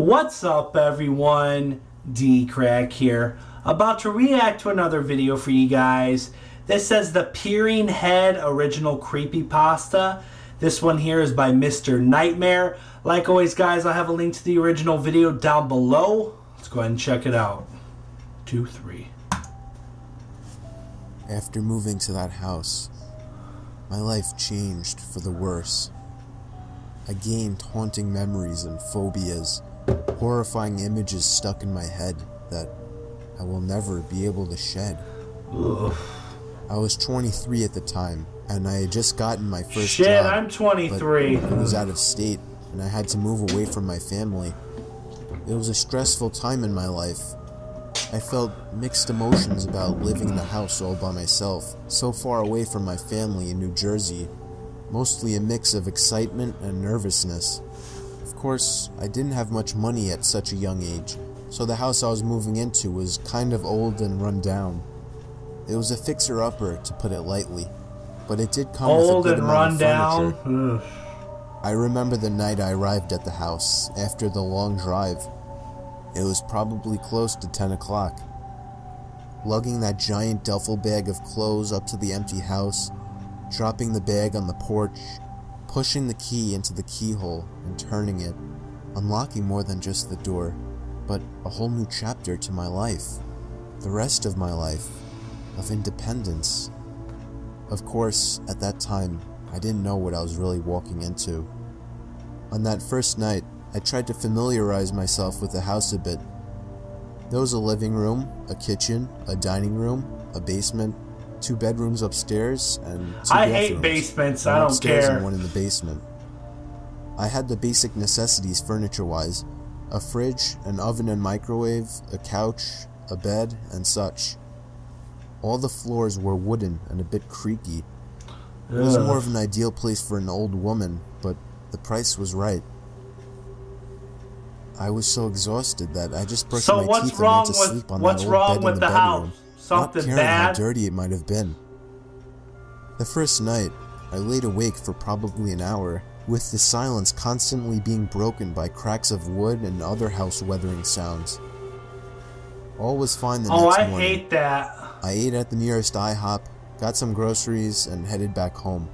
What's up, everyone? DKRACK here, about to react to another video for you guys. This says the Peering Head original creepypasta. This one here is by Mr. Nightmare. Like always, guys, I'll have a link to the original video down below. Let's go ahead and check it out. 2, 3. After moving to that house, my life changed for the worse. I gained haunting memories and phobias, horrifying images stuck in my head that I will never be able to shed. Ugh. I was 23 at the time, and I had just gotten my first Shit, job. I'm 23. But it was out of state, and I had to move away from my family. It was a stressful time in my life. I felt mixed emotions about living in a house all by myself, so far away from my family in New Jersey. Mostly a mix of excitement and nervousness. Of course, I didn't have much money at such a young age, so the house I was moving into was kind of old and run down. It was a fixer-upper, to put it lightly, but it did come with a good amount of furniture. I remember the night I arrived at the house, after the long drive. It was probably close to 10 o'clock. Lugging that giant duffel bag of clothes up to the empty house, dropping the bag on the porch, pushing the key into the keyhole and turning it, unlocking more than just the door, but a whole new chapter to my life. The rest of my life, of independence. Of course, at that time, I didn't know what I was really walking into. On that first night, I tried to familiarize myself with the house a bit. There was a living room, a kitchen, a dining room, a basement, 2 bedrooms upstairs, and 2 I bathrooms. hate basements, One I don't upstairs care. and one in the basement. I had the basic necessities furniture-wise: a fridge, an oven and microwave, a couch, a bed, and such. All the floors were wooden and a bit creaky. It was more of an ideal place for an old woman, but the price was right. I was so exhausted that I just brushed my teeth and went to sleep on that old bed in the bedroom, not caring how dirty it might have been. The first night, I laid awake for probably an hour, with the silence constantly being broken by cracks of wood and other house weathering sounds. All was fine the next morning. I hate that. I ate at the nearest IHOP, got some groceries, and headed back home.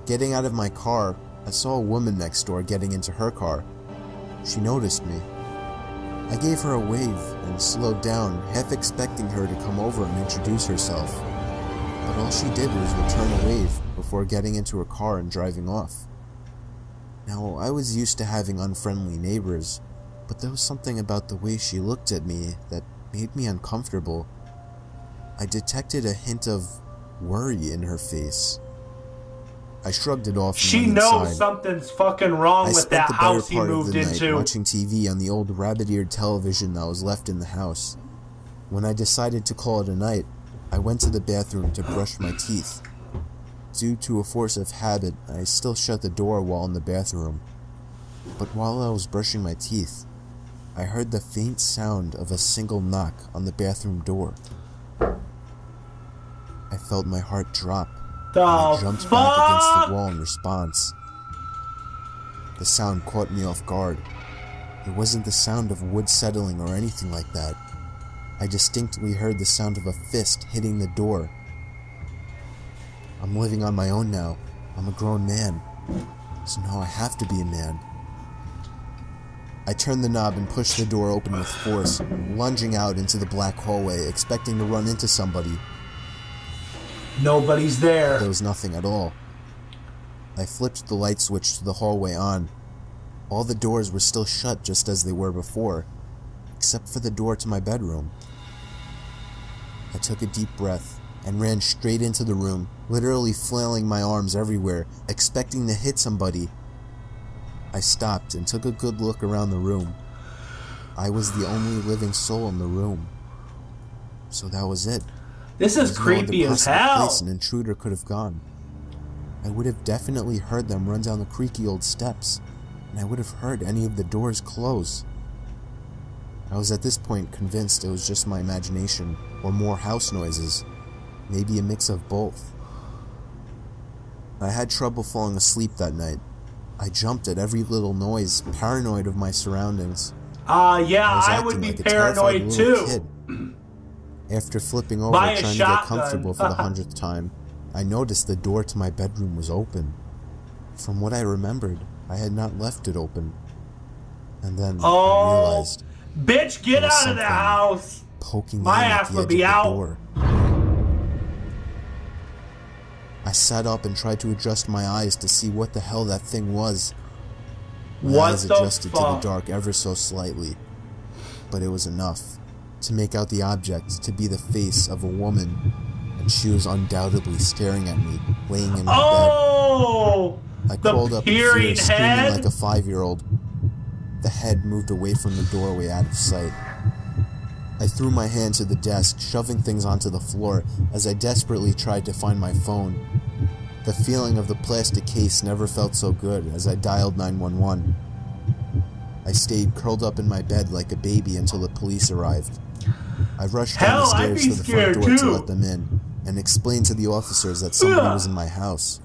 Getting out of my car, I saw a woman next door getting into her car. She noticed me. I gave her a wave and slowed down, half expecting her to come over and introduce herself. But all she did was return a wave before getting into her car and driving off. Now, I was used to having unfriendly neighbors, but there was something about the way she looked at me that made me uncomfortable. I detected a hint of worry in her face. I shrugged it off and She went knows inside. something's fucking wrong with that house he moved into. Watching TV on the old rabbit-eared television that was left in the house. When I decided to call it a night, I went to the bathroom to brush my teeth. Due to a force of habit, I still shut the door while in the bathroom. But while I was brushing my teeth, I heard the faint sound of a single knock on the bathroom door. I felt my heart drop. I jumped back against the wall in response. The sound caught me off guard. It wasn't the sound of wood settling or anything like that. I distinctly heard the sound of a fist hitting the door. I'm living on my own now. I'm a grown man. So now I have to be a man. I turned the knob and pushed the door open with force, lunging out into the black hallway, expecting to run into somebody. Nobody's there. There was nothing at all. I flipped the light switch to the hallway on. All the doors were still shut just as they were before, except for the door to my bedroom. I took a deep breath and ran straight into the room, literally flailing my arms everywhere, expecting to hit somebody. I stopped and took a good look around the room. I was the only living soul in the room. So that was it. This is creepy as hell. Place an intruder could have gone. I would have definitely heard them run down the creaky old steps, and I would have heard any of the doors close. I was at this point convinced it was just my imagination, or more house noises, maybe a mix of both. I had trouble falling asleep that night. I jumped at every little noise, paranoid of my surroundings. Yeah, I was I acting would be like a terrified paranoid little too. kid. After flipping over Buy a trying to get shotgun. comfortable for the 100th time, I noticed the door to my bedroom was open. From what I remembered, I had not left it open. And then I realized bitch, get out of the house! Poking My in at ass the would edge be of the out. door. I sat up and tried to adjust my eyes to see what the hell that thing was. My eyes adjusted to the dark ever so slightly, but it was enough to make out the object to be the face of a woman, and she was undoubtedly staring at me, laying in my bed. I crawled up in fear, screaming like a 5-year-old. The head moved away from the doorway out of sight. I threw my hand to the desk, shoving things onto the floor as I desperately tried to find my phone. The feeling of the plastic case never felt so good as I dialed 911. I stayed curled up in my bed like a baby until the police arrived. I rushed down the stairs to the front door to let them in, and explained to the officers that somebody was in my house.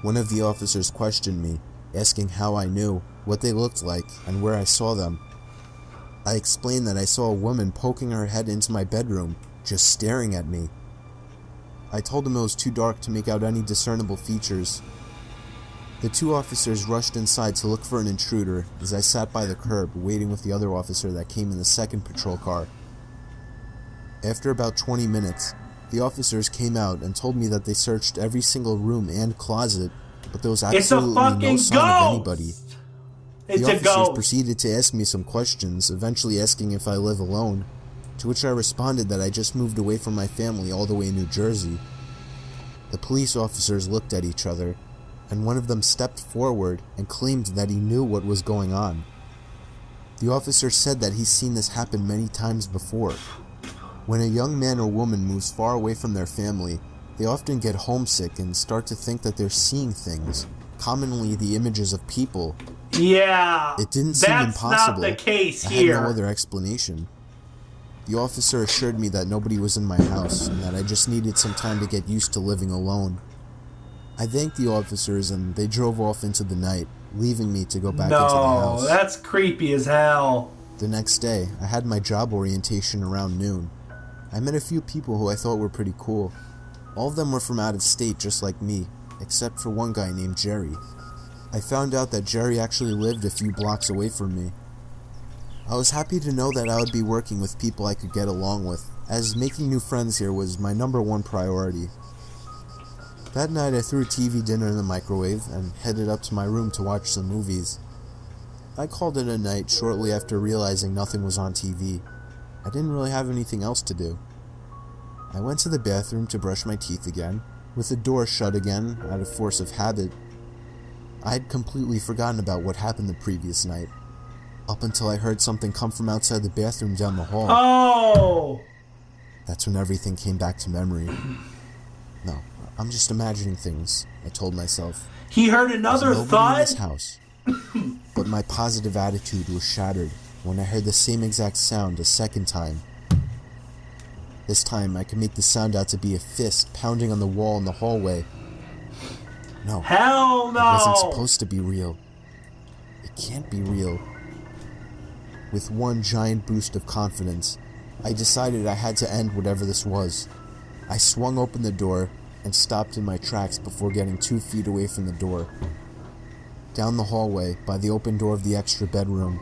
One of the officers questioned me, asking how I knew, what they looked like, and where I saw them. I explained that I saw a woman poking her head into my bedroom, just staring at me. I told him it was too dark to make out any discernible features. The 2 officers rushed inside to look for an intruder as I sat by the curb waiting with the other officer that came in the second patrol car. After about 20 minutes, the officers came out and told me that they searched every single room and closet, but there was absolutely no sign of anybody. The officers proceeded to ask me some questions, eventually asking if I live alone, to which I responded that I just moved away from my family all the way in New Jersey. The police officers looked at each other, and one of them stepped forward and claimed that he knew what was going on. The officer said that he's seen this happen many times before. When a young man or woman moves far away from their family, they often get homesick and start to think that they're seeing things, commonly the images of people. Yeah, it didn't seem impossible. Not the case I here. had no other explanation. The officer assured me that nobody was in my house and that I just needed some time to get used to living alone. I thanked the officers and they drove off into the night, leaving me to go back into the house. No, that's creepy as hell. The next day, I had my job orientation around noon. I met a few people who I thought were pretty cool. All of them were from out of state just like me, except for one guy named Jerry. I found out that Jerry actually lived a few blocks away from me. I was happy to know that I would be working with people I could get along with, as making new friends here was my #1 priority. That night I threw a TV dinner in the microwave and headed up to my room to watch some movies. I called it a night shortly after realizing nothing was on TV. I didn't really have anything else to do. I went to the bathroom to brush my teeth again, with the door shut again out of force of habit. I had completely forgotten about what happened the previous night, up until I heard something come from outside the bathroom down the hall. Oh! That's when everything came back to memory. No, I'm just imagining things, I told myself. He heard another thud? In this house. But my positive attitude was shattered when I heard the same exact sound a second time. This time I could make the sound out to be a fist pounding on the wall in the hallway. No. Hell no! It wasn't supposed to be real. It can't be real. With one giant boost of confidence, I decided I had to end whatever this was. I swung open the door and stopped in my tracks before getting 2 feet away from the door. Down the hallway, by the open door of the extra bedroom,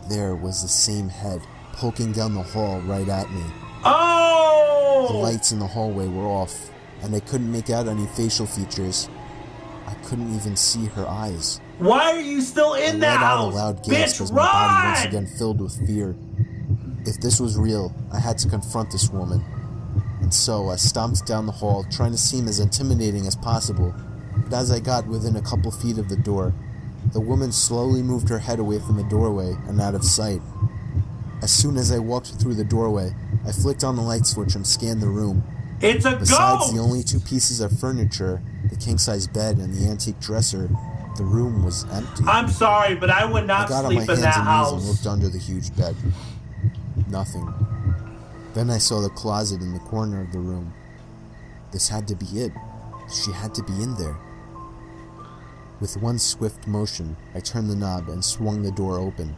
there was the same head poking down the hall right at me. Oh! The lights in the hallway were off, and I couldn't make out any facial features. I couldn't even see her eyes. Why are you still in the house? I let out a loud gasp as my body once again filled with fear. If this was real, I had to confront this woman. And so I stomped down the hall, trying to seem as intimidating as possible. But as I got within a couple feet of the door, the woman slowly moved her head away from the doorway and out of sight. As soon as I walked through the doorway, I flicked on the light switch and scanned the room. It's a ghost! Besides the only 2 pieces of furniture, the king-size bed and the antique dresser, the room was empty. I'm sorry, but I would not sleep in that house. I got on my hands and knees and looked under the huge bed. Nothing. Then I saw the closet in the corner of the room. This had to be it. She had to be in there. With one swift motion, I turned the knob and swung the door open.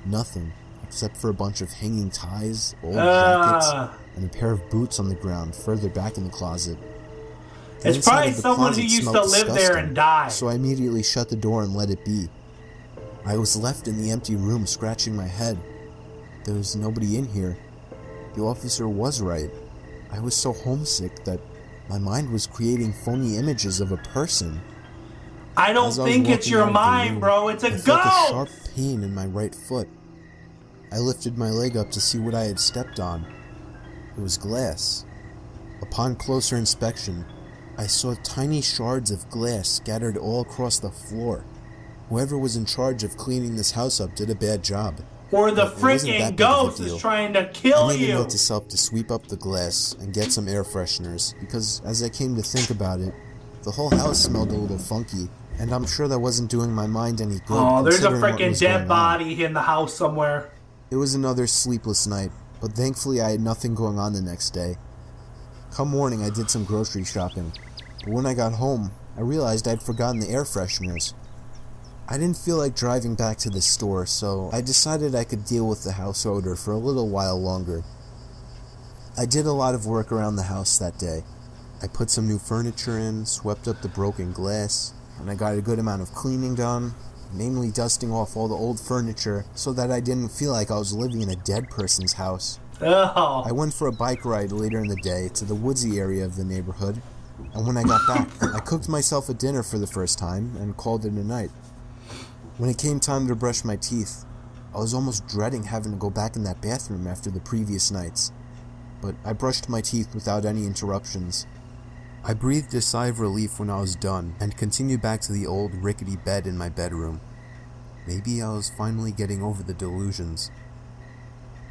Nothing, except for a bunch of hanging ties, old jackets, and a pair of boots on the ground further back in the closet. The It's inside probably of the someone who closet used to smelled live there disgusting, and died. so I immediately shut the door and let it be. I was left in the empty room scratching my head. There was nobody in here. The officer was right. I was so homesick that my mind was creating phony images of a person. I don't As I was think it's walking your out of the mind, room, bro. It's a I felt a sharp ghost! pain in my right foot. I lifted my leg up to see what I had stepped on. It was glass. Upon closer inspection, I saw tiny shards of glass scattered all across the floor. Whoever was in charge of cleaning this house up did a bad job. Or the But it wasn't freaking that big of a ghost is deal. trying to I kill made a you! note to self to sweep up the glass and get some air fresheners, because as I came to think about it, the whole house smelled a little funky, and I'm sure that wasn't doing my mind any good. Oh, there's a considering what freaking was dead going on. body in the house somewhere. It was another sleepless night, but thankfully I had nothing going on the next day. Come morning, I did some grocery shopping, but when I got home, I realized I'd forgotten the air fresheners. I didn't feel like driving back to the store, so I decided I could deal with the house odor for a little while longer. I did a lot of work around the house that day. I put some new furniture in, swept up the broken glass, and I got a good amount of cleaning done, namely dusting off all the old furniture so that I didn't feel like I was living in a dead person's house. Oh. I went for a bike ride later in the day to the woodsy area of the neighborhood, and when I got back, I cooked myself a dinner for the first time and called it a night. When it came time to brush my teeth, I was almost dreading having to go back in that bathroom after the previous nights, but I brushed my teeth without any interruptions. I breathed a sigh of relief when I was done and continued back to the old rickety bed in my bedroom. Maybe I was finally getting over the delusions.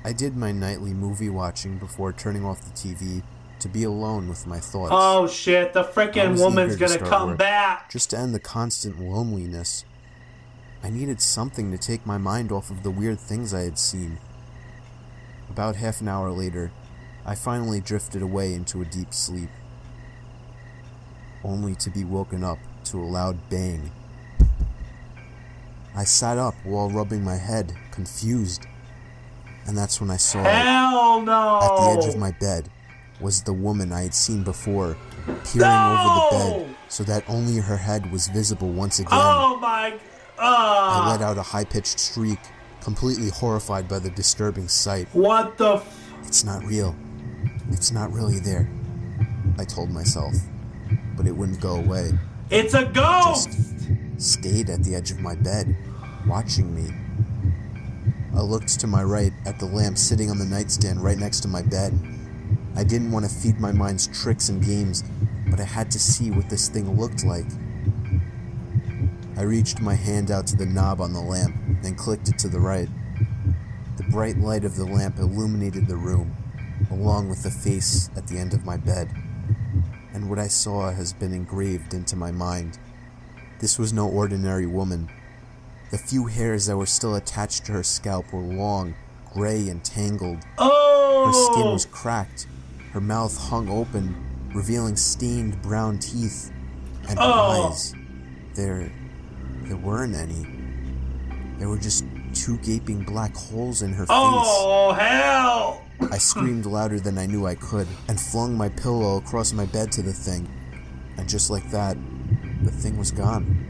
I did my nightly movie watching before turning off the TV to be alone with my thoughts. Oh shit, the I freaking was woman's eager to gonna start come work, back! just to end the constant loneliness. I needed something to take my mind off of the weird things I had seen. About half an hour later, I finally drifted away into a deep sleep, only to be woken up to a loud bang. I sat up while rubbing my head, confused, and that's when I saw it. Hell no! At the edge of my bed was the woman I had seen before, peering over the bed so that only her head was visible once again. Oh my... I let out a high-pitched shriek, completely horrified by the disturbing sight. What the It's not real. It's not really there, I told myself, but it wouldn't go away. It's a ghost! Just stayed at the edge of my bed, watching me. I looked to my right at the lamp sitting on the nightstand right next to my bed. I didn't want to feed my mind's tricks and games, but I had to see what this thing looked like. I reached my hand out to the knob on the lamp, then clicked it to the right. The bright light of the lamp illuminated the room, along with the face at the end of my bed. And what I saw has been engraved into my mind. This was no ordinary woman. The few hairs that were still attached to her scalp were long, gray, and tangled. Oh! Her skin was cracked. Her mouth hung open, revealing stained brown teeth and eyes. There weren't any. There were just two gaping black holes in her face. Oh, hell! I screamed louder than I knew I could and flung my pillow across my bed to the thing. And just like that, the thing was gone.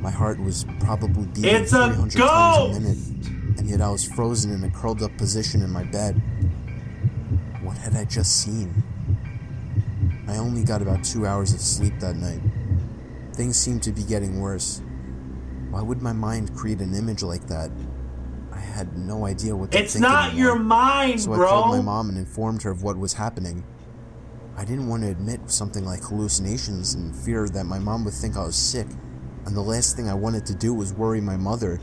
My heart was probably beating It's a 300 times ghost! a minute, and yet I was frozen in a curled up position in my bed. What had I just seen? I only got about 2 hours of sleep that night. Things seemed to be getting worse. Why would my mind create an image like that? I had no idea what to think. It's not anymore. your mind, So bro! I called my mom and informed her of what was happening. I didn't want to admit something like hallucinations in fear that my mom would think I was sick, and the last thing I wanted to do was worry my mother,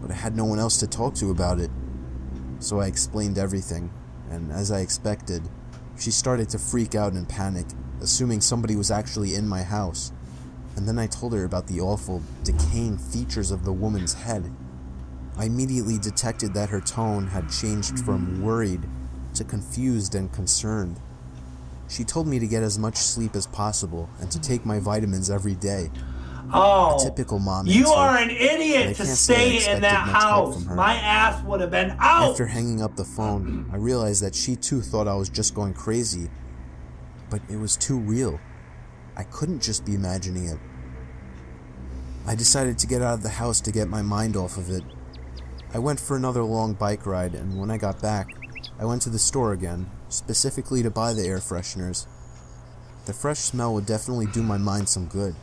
but I had no one else to talk to about it. So I explained everything, and as I expected, she started to freak out and panic, assuming somebody was actually in my house. And then I told her about the awful, decaying features of the woman's head. I immediately detected that her tone had changed from worried to confused and concerned. She told me to get as much sleep as possible and to take my vitamins every day. Oh, typical mom you answer, are an but I idiot to can't say I stay in expected that much help house. from her. My ass would have been out. After hanging up the phone, I realized that she too thought I was just going crazy, but it was too real. I couldn't just be imagining it. I decided to get out of the house to get my mind off of it. I went for another long bike ride, and when I got back, I went to the store again, specifically to buy the air fresheners. The fresh smell would definitely do my mind some good.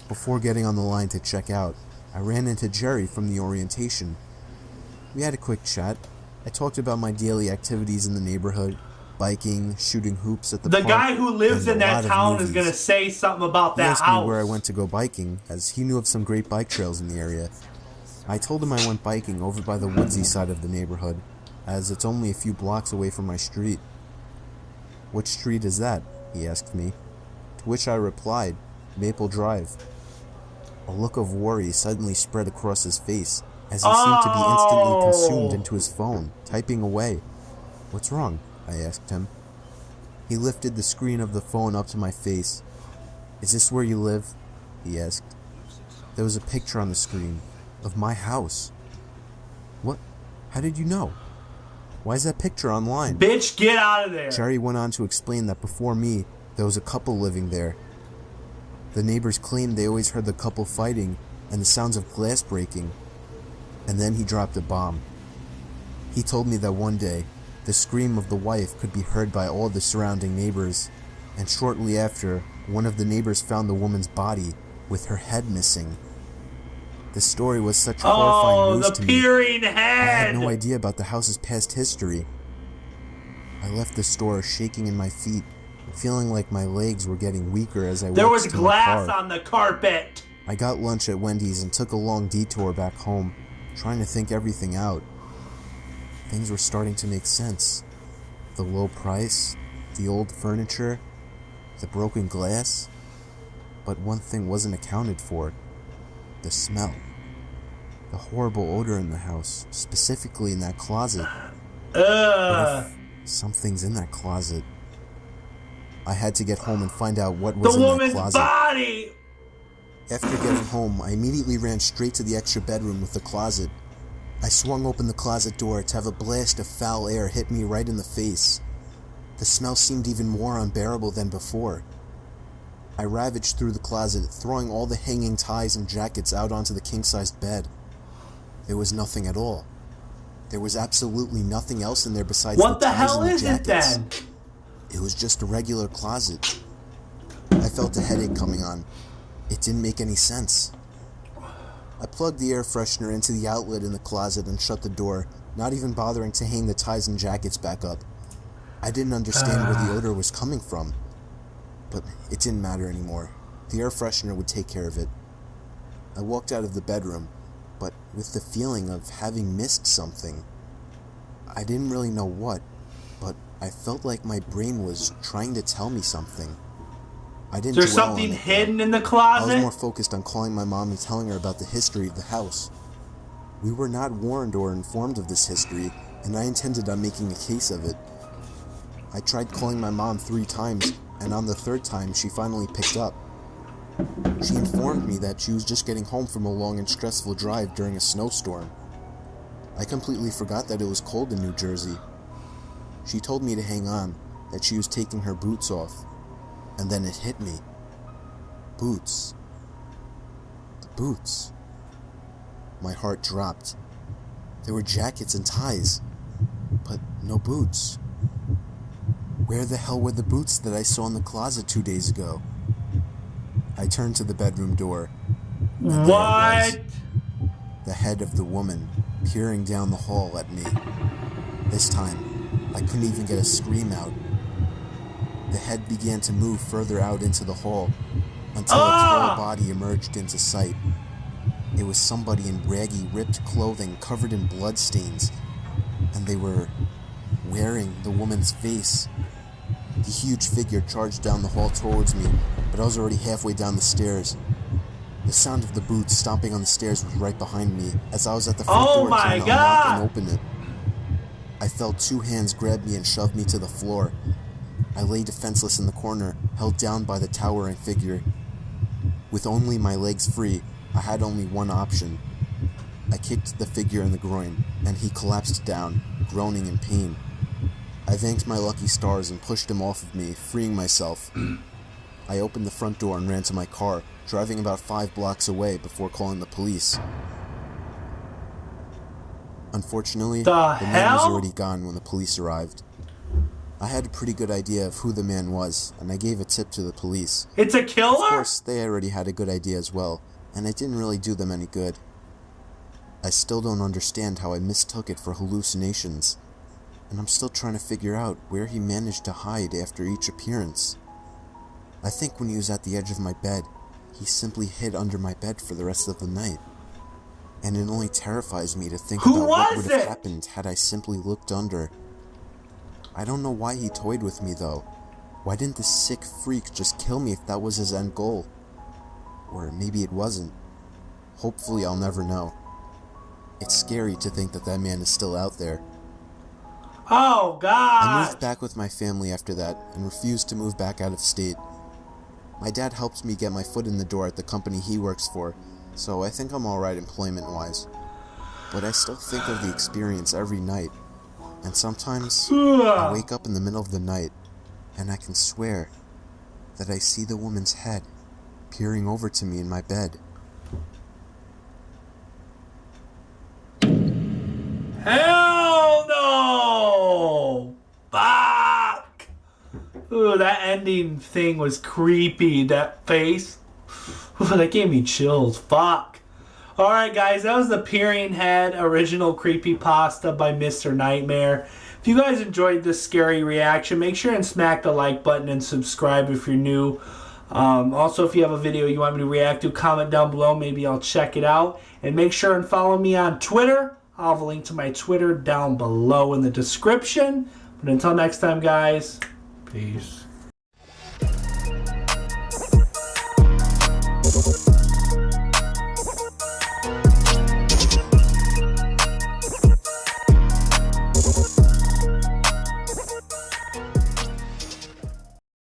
Before getting on the line to check out, I ran into Jerry from the orientation. We had a quick chat. I talked about my daily activities in the neighborhood, biking, shooting hoops at the park. The guy who lives and in a that lot of town is movies. going to say something about He that asked house. me where I went to go biking, as he knew of some great bike trails in the area. I told him I went biking over by the woodsy side of the neighborhood, as it's only a few blocks away from my street. "Which street is that?" he asked me, to which I replied, "Maple Drive." A look of worry suddenly spread across his face, as he seemed to be instantly consumed into his phone, typing away. "What's wrong?" I asked him. He lifted the screen of the phone up to my face. "Is this where you live?" he asked. There was a picture on the screen of my house. "What? How did you know? Why is that picture online?" Bitch, get out of there. Jerry went on to explain that before me, there was a couple living there. The neighbors claimed they always heard the couple fighting and the sounds of glass breaking. And then he dropped a bomb. He told me that one day, the scream of the wife could be heard by all the surrounding neighbors, and shortly after, one of the neighbors found the woman's body with her head missing. The story was such horrifying news to me. Peering I head. had no idea about the house's past history. I left the store shaking in my feet, feeling like my legs were getting weaker as I walked There was to my glass car. on the carpet. I got lunch at Wendy's and took a long detour back home, trying to think everything out. Things were starting to make sense. The low price, the old furniture, the broken glass. But one thing wasn't accounted for. The smell. The horrible odor in the house, specifically in that closet. What if something's in that closet? I had to get home and find out what was in that woman's closet. body. After getting home, I immediately ran straight to the extra bedroom with the closet. I swung open the closet door to have a blast of foul air hit me right in the face. The smell seemed even more unbearable than before. I ravaged through the closet, throwing all the hanging ties and jackets out onto the king-sized bed. There was nothing at all. There was absolutely nothing else in there besides What the the ties hell and the is it jackets. then? It was just a regular closet. I felt a headache coming on. It didn't make any sense. I plugged the air freshener into the outlet in the closet and shut the door, not even bothering to hang the ties and jackets back up. I didn't understand where the odor was coming from, but it didn't matter anymore. The air freshener would take care of it. I walked out of the bedroom, but with the feeling of having missed something. I didn't really know what, but I felt like my brain was trying to tell me something. I didn't Is there dwell on something it, hidden though. in the I was closet? more focused on calling my mom and telling her about the history of the house. We were not warned or informed of this history, and I intended on making a case of it. I tried calling my mom 3 times, and on the 3rd time she finally picked up. She informed me that she was just getting home from a long and stressful drive during a snowstorm. I completely forgot that it was cold in New Jersey. She told me to hang on, that she was taking her boots off. And then it hit me. Boots. The boots. My heart dropped. There were jackets and ties, but no boots. Where the hell were the boots that I saw in the closet 2 days ago? I turned to the bedroom door. And there it was. What? The head of the woman peering down the hall at me. This time, I couldn't even get a scream out. The head began to move further out into the hall until a tall body emerged into sight. It was somebody in raggy, ripped clothing covered in bloodstains, and they were wearing the woman's face. The huge figure charged down the hall towards me, but I was already halfway down the stairs. The sound of the boots stomping on the stairs was right behind me as I was at the front door trying to unlock and open it. I felt 2 hands grab me and shove me to the floor. I lay defenseless in the corner, held down by the towering figure. With only my legs free, I had only one option. I kicked the figure in the groin, and he collapsed down, groaning in pain. I thanked my lucky stars and pushed him off of me, freeing myself. I opened the front door and ran to my car, driving about 5 blocks away before calling the police. Unfortunately, the man was already gone when the police arrived. I had a pretty good idea of who the man was, and I gave a tip to the police. It's a killer? Of course, they already had a good idea as well, and it didn't really do them any good. I still don't understand how I mistook it for hallucinations, and I'm still trying to figure out where he managed to hide after each appearance. I think when he was at the edge of my bed, he simply hid under my bed for the rest of the night. And it only terrifies me to think about what would have happened had I simply looked under. I don't know why he toyed with me though. Why didn't this sick freak just kill me if that was his end goal? Or maybe it wasn't. Hopefully I'll never know. It's scary to think that that man is still out there. Oh, God! I moved back with my family after that and refused to move back out of state. My dad helped me get my foot in the door at the company he works for, so I think I'm alright employment-wise. But I still think of the experience every night, and sometimes I wake up in the middle of the night and I can swear that I see the woman's head peering over to me in my bed. Hell no! Fuck! Ooh, that ending thing was creepy. That face. Ooh, that gave me chills. Fuck. Alright, guys, that was the Peering Head original Creepypasta by Mr. Nightmare. If you guys enjoyed this scary reaction, make sure and smack the like button and subscribe if you're new. Also, if you have a video you want me to react to, comment down below. Maybe I'll check it out. And make sure and follow me on Twitter. I'll have a link to my Twitter down below in the description. But until next time, guys, peace.